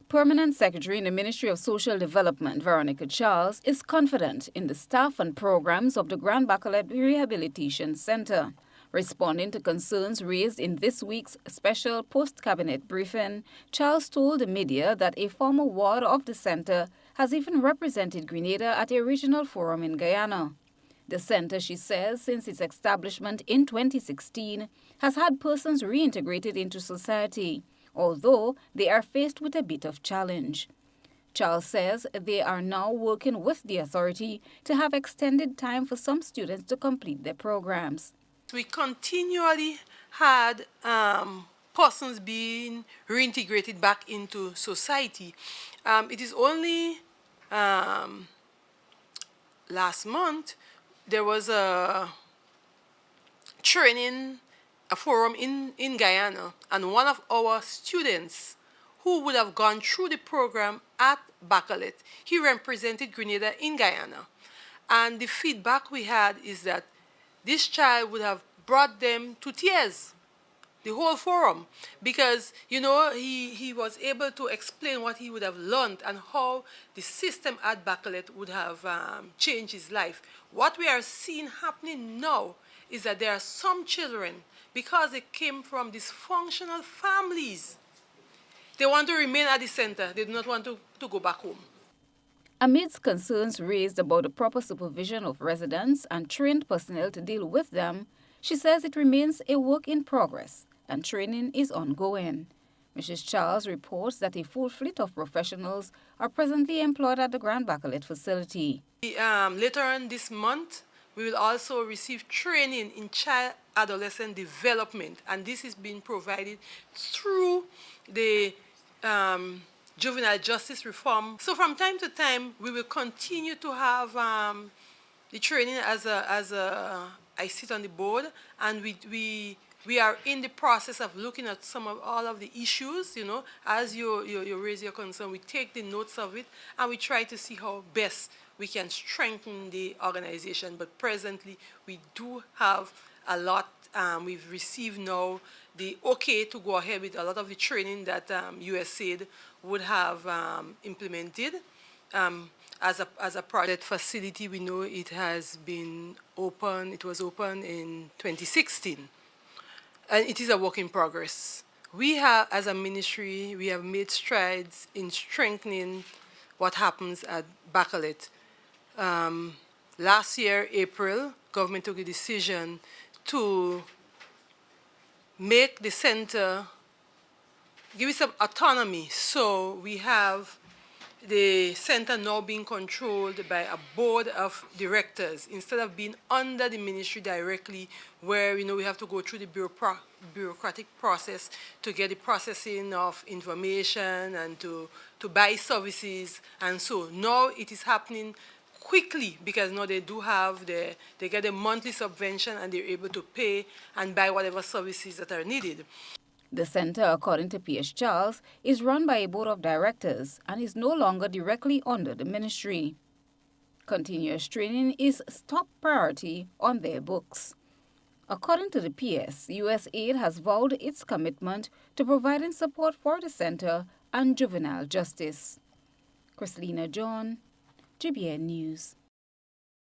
Permanent Secretary in the Ministry of Social Development, Veronica Charles, is confident in the staff and programs of the Grand Bacolet Rehabilitation Center. Responding to concerns raised in this week's special post-cabinet briefing, Charles told the media that a former ward of the center has even represented Grenada at a regional forum in Guyana. The center, she says, since its establishment in 2016, has had persons reintegrated into society, although they are faced with a bit of challenge. Charles says they are now working with the authority to have extended time for some students to complete their programs. We continually had persons being reintegrated back into society. It is only last month there was a training, a forum in Guyana, and one of our students who would have gone through the program at Bacolet, he represented Grenada in Guyana. And the feedback we had is that this child would have brought them to tears, the whole forum, because, you know, he was able to explain what he would have learned and how the system at Bacolet would have changed his life. What we are seeing happening now is that there are some children, because they came from dysfunctional families, they want to remain at the center. They do not want to go back home. Amidst concerns raised about the proper supervision of residents and trained personnel to deal with them, she says it remains a work in progress and training is ongoing. Mrs. Charles reports that a full fleet of professionals are presently employed at the Grand Bacolet facility. Later on this month, we will also receive training in child-adolescent development, and this is being provided through the juvenile justice reform. So from time to time, we will continue to have the training I sit on the board, and we are in the process of looking at all of the issues, you know. As you raise your concern, we take the notes of it, and we try to see how best we can strengthen the organization. But presently, we do have a lot. We've received now the okay to go ahead with a lot of the training that USAID would have implemented. As a project facility, we know it has been open. It was open in 2016, and it is a work in progress. We have, as a ministry, we have made strides in strengthening what happens at Bacolet. Last year, April, government took a decision to make the center, give it some autonomy. So we have the center now being controlled by a board of directors instead of being under the ministry directly, where, you know, we have to go through the bureaucratic process to get the processing of information and to buy services. And so now it is happening quickly, because now they do have they get a monthly subvention and they're able to pay and buy whatever services that are needed. The center, according to P.S. Charles, is run by a board of directors and is no longer directly under the ministry. Continuous training is top priority on their books. According to the PS, USAID has vowed its commitment to providing support for the center and juvenile justice. Chrislina John, GBN News.